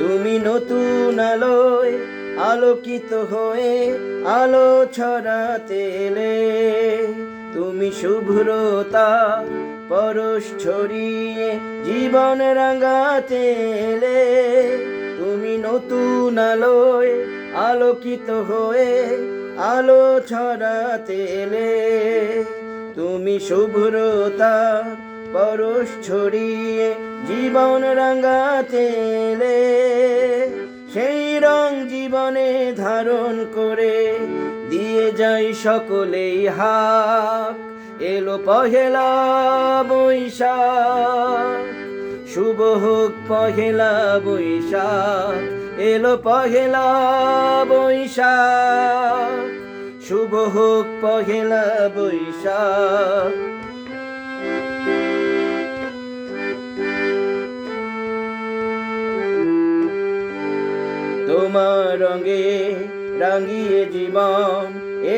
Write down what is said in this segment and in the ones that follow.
তুমি নতুন আলোয় আলোকিত হয়ে আলো ছড়াতে এলে, তুমি শুভ্রতা পরশ ছড়িয়ে জীবন রাঙাতে এলে। তুমি নতুন আলোয় আলোকিত হয়ে আলো ছড়াতে এলে, তুমি শুভ্রতা পরশ ছড়িয়ে জীবন রাঙাতে এলে। সেই রং জীবনে ধারণ করে দিয়ে যাই সকলেই হাক, এলো পহেলা বৈশাখ। শুভ হোক পহেলা বৈশাখ, এলো পহেলা বৈশাখ। শুভ হোক পহেলা বৈশাখ। তোমার রঙে রাঙিয়ে জীবন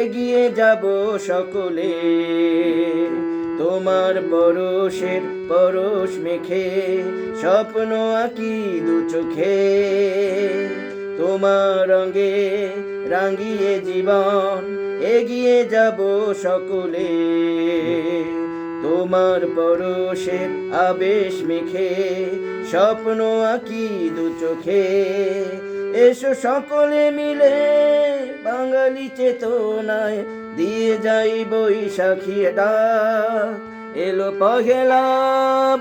এগিয়ে যাব সকলে, তোমার পরশের পরশ মেখে স্বপ্ন আঁকি দু চোখে। তোমার রঙে রাঙিয়ে জীবন এগিয়ে যাব সকলে, তোমার পরশের আবেশ মেখে স্বপ্ন আঁকি দু চোখে। এসো সকলে মিলে বাঙালি চেতনায় দিয়ে যাই বৈশাখী ডাক, এলো পহেলা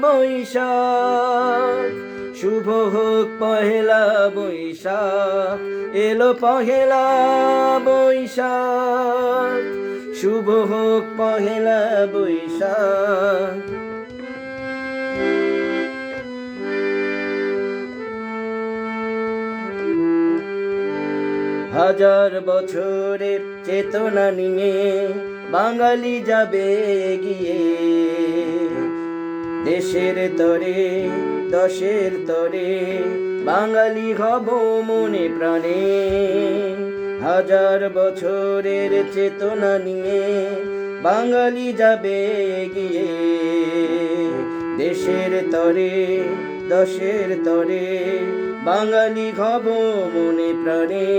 বৈশাখ। শুভ হোক পহেলা বৈশাখ, এলো পহেলা বৈশাখ। শুভ হোক পহেলা বৈশাখ। হাজার বছরের চেতনা নিয়ে বাঙালি যাবে এগিয়ে, দেশের তরে দশের তরে বাঙালি হব মনে প্রাণে। হাজার বছরের চেতনা নিয়ে বাঙালি যাবে এগিয়ে, দেশের তরে দশের তরে বাঙালি হব মনে প্রাণে।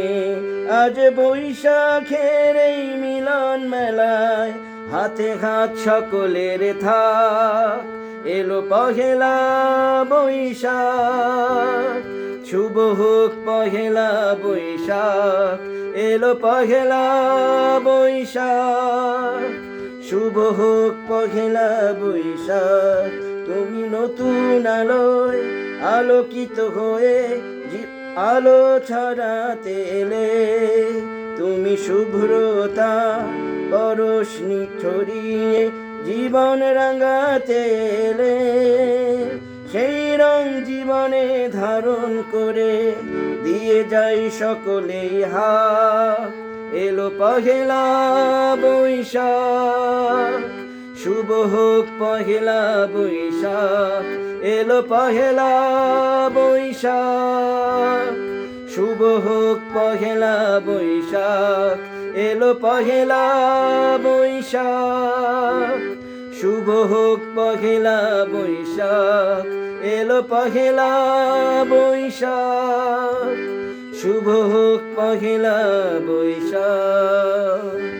আজ বৈশাখের এই মিলন মেলায় হাতে হাত সকলের থাক, এলো পহেলা বৈশাখ। শুভ হোক পহেলা বৈশাখ, এলো পহেলা বৈশাখ। শুভ হোক পহেলা বৈশাখ। তুমি নতুন আলোয় আলোকিত হয়ে আলো ছড়াতে এলে, তুমি শুভ্রতা পরশ ছড়িয়ে জীবন রাঙাতে এলে। সেই রং জীবনে ধারণ করে দিয়ে যাই সকলেই হাক, এলো পহেলা বৈশাখ। শুভ হোক পহেলা বৈশাখ, এলো পহেলা বৈশাখ। শুভ হোক পহেলা বৈশাখ, এলো পহেলা বৈশাখ। শুভ হোক পহেলা বৈশাখ, এলো পহেলা বৈশাখ। শুভ হোক পহেলা বৈশাখ।